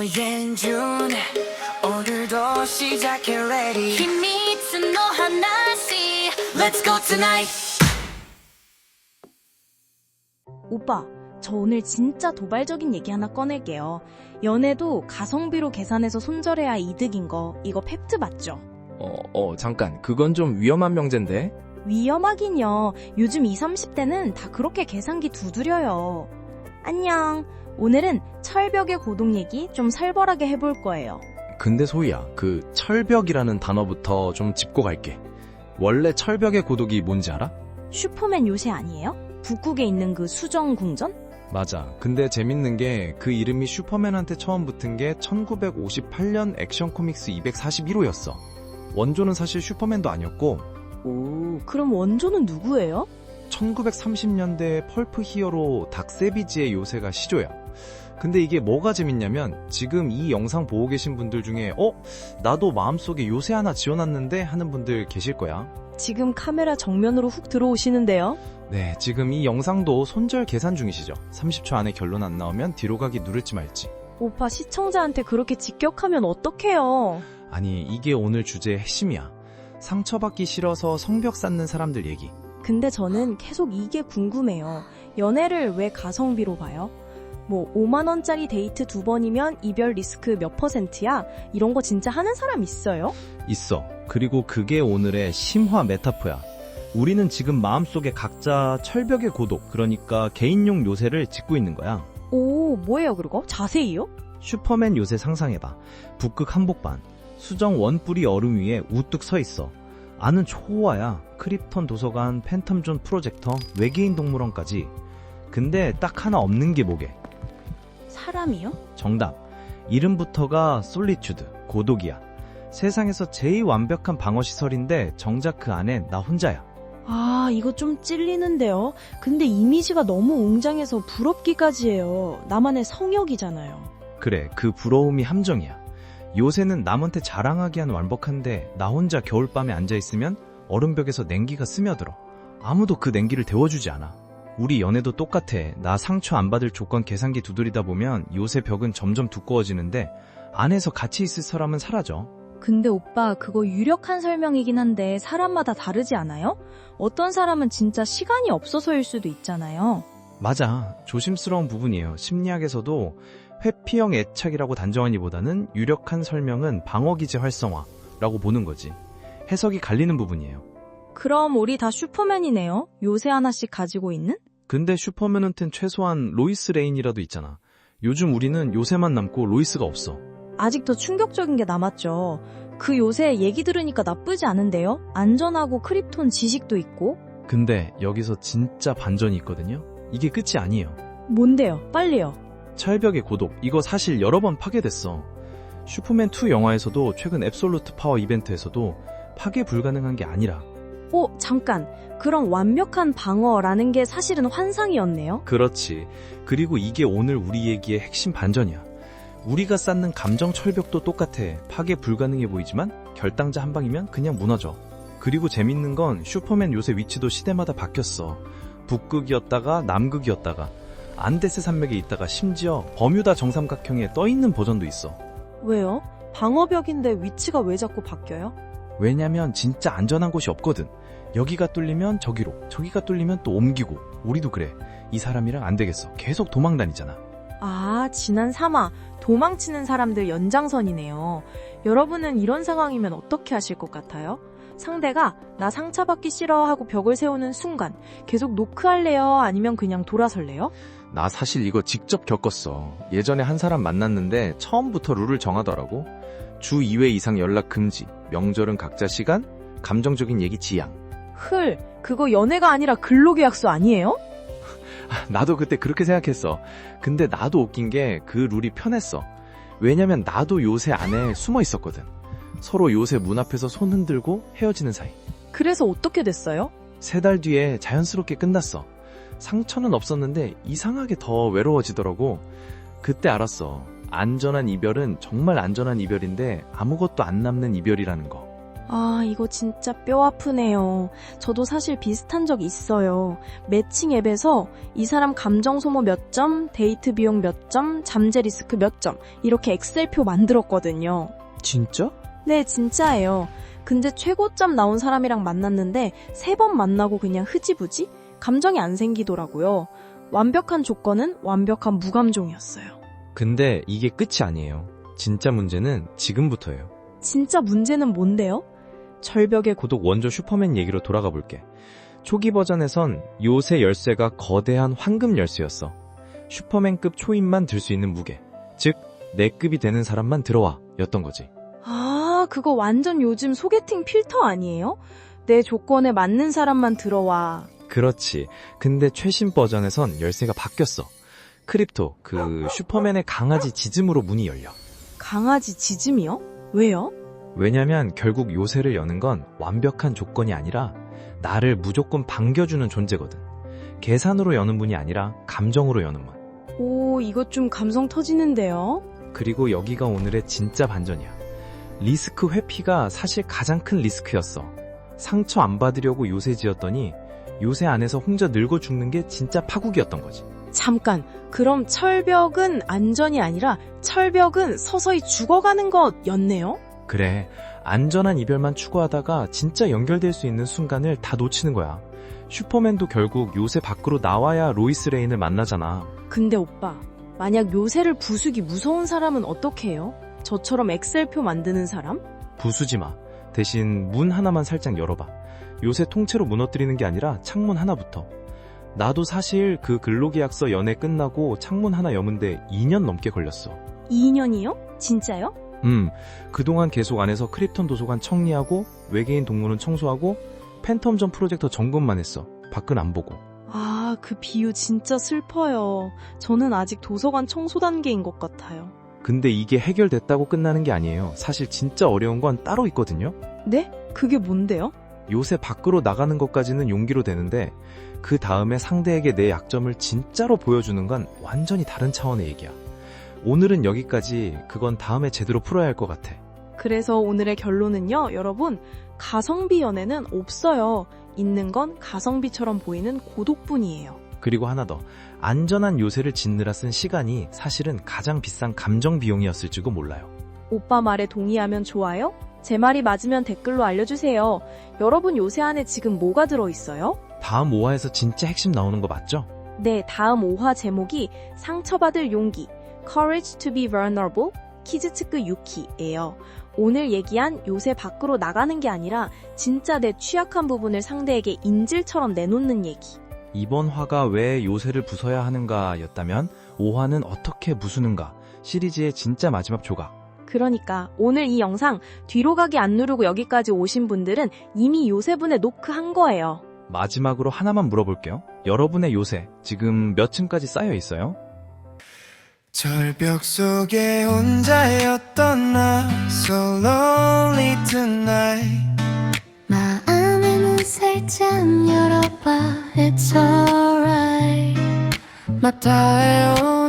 너의 준 오늘도 시작해 ready 힘이 있는 너 하나씩 Let's go tonight 오빠, 저 오늘 진짜 도발적인 얘기 하나 꺼낼게요. 연애도 가성비로 계산해서 손절해야 이득인 거, 이거 팩트 맞죠? 잠깐. 그건 좀 위험한 명제인데? 위험하긴요. 요즘 20, 30대는 다 그렇게 계산기 두드려요. 안녕. 오늘은 철벽의 고독 얘기 좀 살벌하게 해볼 거예요. 근데 소희야, 그 철벽이라는 단어부터 좀 짚고 갈게. 원래 철벽의 고독이 뭔지 알아? 슈퍼맨 요새 아니에요? 북극에 있는 그 수정궁전? 맞아. 근데 재밌는 게 그 이름이 슈퍼맨한테 처음 붙은 게 1958년 액션 코믹스 241호였어. 원조는 사실 슈퍼맨도 아니었고 오, 그럼 원조는 누구예요? 1930년대 펄프 히어로 닥세비지의 요새가 시조야. 근데 이게 뭐가 재밌냐면 지금 이 영상 보고 계신 분들 중에 나도 마음속에 요새 하나 지어놨는데 하는 분들 계실 거야. 지금 카메라 정면으로 훅 들어오시는데요. 네, 지금 이 영상도 손절 계산 중이시죠? 30초 안에 결론 안 나오면 뒤로 가기 누를지 말지. 오빠 시청자한테 그렇게 직격하면 어떡해요? 아니, 이게 오늘 주제의 핵심이야. 상처받기 싫어서 성벽 쌓는 사람들 얘기. 근데 저는 계속 이게 궁금해요. 연애를 왜 가성비로 봐요? 뭐 5만 원짜리 데이트 2번이면 이별 리스크 몇 %야? 이런 거 진짜 하는 사람 있어요? 있어. 그리고 그게 오늘의 심화 메타포야. 우리는 지금 마음속에 각자 철벽의 고독, 그러니까 개인용 요새를 짓고 있는 거야. 오, 뭐예요 그거? 자세히요? 슈퍼맨 요새 상상해봐. 북극 한복판, 수정 원뿌리 얼음 위에 우뚝 서 있어. 아는 초호화야. 크립톤 도서관, 팬텀존 프로젝터, 외계인 동물원까지. 근데 딱 하나 없는 게 뭐게? 사람이요? 정답. 이름부터가 솔리튜드, 고독이야. 세상에서 제일 완벽한 방어시설인데 정작 그 안에 나 혼자야. 아, 이거 좀 찔리는데요. 근데 이미지가 너무 웅장해서 부럽기까지 해요. 나만의 성역이잖아요. 그래, 그 부러움이 함정이야. 요새는 남한테 자랑하기 한 완벽한데 나 혼자 겨울밤에 앉아있으면 얼음벽에서 냉기가 스며들어. 아무도 그 냉기를 데워주지 않아. 우리 연애도 똑같아. 나 상처 안 받을 조건 계산기 두드리다 보면 요새 벽은 점점 두꺼워지는데 안에서 같이 있을 사람은 사라져. 근데 오빠, 그거 유력한 설명이긴 한데 사람마다 다르지 않아요? 어떤 사람은 진짜 시간이 없어서일 수도 있잖아요. 맞아. 조심스러운 부분이에요. 심리학에서도 회피형 애착이라고 단정하기보다는 유력한 설명은 방어기제 활성화라고 보는 거지. 해석이 갈리는 부분이에요. 그럼 우리 다 슈퍼맨이네요? 요새 하나씩 가지고 있는? 근데 슈퍼맨한텐 최소한 로이스 레인이라도 있잖아. 요즘 우리는 요새만 남고 로이스가 없어. 아직 더 충격적인 게 남았죠. 그 요새 얘기 들으니까 나쁘지 않은데요? 안전하고 크립톤 지식도 있고. 근데 여기서 진짜 반전이 있거든요. 이게 끝이 아니에요. 뭔데요? 빨리요. 철벽의 고독, 이거 사실 여러 번 파괴됐어. 슈퍼맨2 영화에서도 최근 앱솔루트 파워 이벤트에서도 파괴 불가능한 게 아니라. 잠깐. 그럼 완벽한 방어라는 게 사실은 환상이었네요? 그렇지. 그리고 이게 오늘 우리 얘기의 핵심 반전이야. 우리가 쌓는 감정 철벽도 똑같아. 파괴 불가능해 보이지만 결당자 한 방이면 그냥 무너져. 그리고 재밌는 건 슈퍼맨 요새 위치도 시대마다 바뀌었어. 북극이었다가 남극이었다가 안데스 산맥에 있다가 심지어 버뮤다 정삼각형에 떠있는 버전도 있어. 왜요? 방어벽인데 위치가 왜 자꾸 바뀌어요? 왜냐면 진짜 안전한 곳이 없거든. 여기가 뚫리면 저기로, 저기가 뚫리면 또 옮기고. 우리도 그래. 이 사람이랑 안 되겠어. 계속 도망 다니잖아. 아, 지난 3화 도망치는 사람들 연장선이네요. 여러분은 이런 상황이면 어떻게 하실 것 같아요? 상대가 나 상처받기 싫어 하고 벽을 세우는 순간 계속 노크할래요? 아니면 그냥 돌아설래요? 나 사실 이거 직접 겪었어. 예전에 한 사람 만났는데 처음부터 룰을 정하더라고. 주 2회 이상 연락 금지, 명절은 각자 시간, 감정적인 얘기 지양. 그거 연애가 아니라 근로계약서 아니에요? 나도 그때 그렇게 생각했어. 근데 나도 웃긴 게 그 룰이 편했어. 왜냐면 나도 요새 안에 숨어 있었거든. 서로 요새 문 앞에서 손 흔들고 헤어지는 사이. 그래서 어떻게 됐어요? 3달 뒤에 자연스럽게 끝났어. 상처는 없었는데 이상하게 더 외로워지더라고. 그때 알았어. 안전한 이별은 정말 안전한 이별인데 아무것도 안 남는 이별이라는 거. 아, 이거 진짜 뼈 아프네요. 저도 사실 비슷한 적 있어요. 매칭 앱에서 이 사람 감정 소모 몇 점, 데이트 비용 몇 점, 잠재 리스크 몇 점, 이렇게 엑셀표 만들었거든요. 진짜? 네, 진짜예요. 근데 최고점 나온 사람이랑 만났는데 3번 만나고 그냥 흐지부지? 감정이 안 생기더라고요. 완벽한 조건은 완벽한 무감정이었어요. 근데 이게 끝이 아니에요. 진짜 문제는 지금부터예요. 진짜 문제는 뭔데요? 절벽의 고독 원조 슈퍼맨 얘기로 돌아가 볼게. 초기 버전에선 요새 열쇠가 거대한 황금 열쇠였어. 슈퍼맨급 초인만 들 수 있는 무게. 즉, 내 급이 되는 사람만 들어와 였던 거지. 아, 그거 완전 요즘 소개팅 필터 아니에요? 내 조건에 맞는 사람만 들어와. 그렇지. 근데 최신 버전에선 열쇠가 바뀌었어. 크립토, 그 슈퍼맨의 강아지 지즘으로 문이 열려. 강아지 지즘이요? 왜요? 왜냐면 결국 요새를 여는 건 완벽한 조건이 아니라 나를 무조건 반겨주는 존재거든. 계산으로 여는 문이 아니라 감정으로 여는 문. 오, 이거 좀 감성 터지는데요? 그리고 여기가 오늘의 진짜 반전이야. 리스크 회피가 사실 가장 큰 리스크였어. 상처 안 받으려고 요새 지었더니 요새 안에서 혼자 늙어 죽는 게 진짜 파국이었던 거지. 잠깐, 그럼 철벽은 안전이 아니라 철벽은 서서히 죽어가는 것였네요? 그래, 안전한 이별만 추구하다가 진짜 연결될 수 있는 순간을 다 놓치는 거야. 슈퍼맨도 결국 요새 밖으로 나와야 로이스 레인을 만나잖아. 근데 오빠, 만약 요새를 부수기 무서운 사람은 어떻게 해요? 저처럼 엑셀표 만드는 사람? 부수지 마. 대신 문 하나만 살짝 열어봐. 요새 통째로 무너뜨리는 게 아니라 창문 하나부터. 나도 사실 그 근로계약서 연애 끝나고 창문 하나 여문데 2년 넘게 걸렸어. 2년이요? 진짜요? 그동안 계속 안에서 크립톤 도서관 정리하고 외계인 동물원 청소하고 팬텀전 프로젝터 점검만 했어. 밖은 안 보고. 아, 그 비유 진짜 슬퍼요. 저는 아직 도서관 청소 단계인 것 같아요. 근데 이게 해결됐다고 끝나는 게 아니에요. 사실 진짜 어려운 건 따로 있거든요. 네? 그게 뭔데요? 요새 밖으로 나가는 것까지는 용기로 되는데 그 다음에 상대에게 내 약점을 진짜로 보여주는 건 완전히 다른 차원의 얘기야. 오늘은 여기까지. 그건 다음에 제대로 풀어야 할 것 같아. 그래서 오늘의 결론은요, 여러분, 가성비 연애는 없어요. 있는 건 가성비처럼 보이는 고독뿐이에요. 그리고 하나 더. 안전한 요새를 짓느라 쓴 시간이 사실은 가장 비싼 감정 비용이었을지도 몰라요. 오빠 말에 동의하면 좋아요? 제 말이 맞으면 댓글로 알려주세요. 여러분 요새 안에 지금 뭐가 들어있어요? 다음 5화에서 진짜 핵심 나오는 거 맞죠? 네, 다음 5화 제목이 상처받을 용기, Courage to be vulnerable, 키즈츠크 유키예요. 오늘 얘기한 요새 밖으로 나가는 게 아니라 진짜 내 취약한 부분을 상대에게 인질처럼 내놓는 얘기. 이번 화가 왜 요새를 부숴야 하는가 였다면 5화는 어떻게 부수는가 시리즈의 진짜 마지막 조각. 그러니까 오늘 이 영상 뒤로 가기 안 누르고 여기까지 오신 분들은 이미 요새분에 노크한 거예요. 마지막으로 하나만 물어볼게요. 여러분의 요새 지금 몇 층까지 쌓여 있어요? 절벽 속에 혼자였던 나 So lonely tonight 마음의 문 살짝 열어봐 It's alright 맞다해요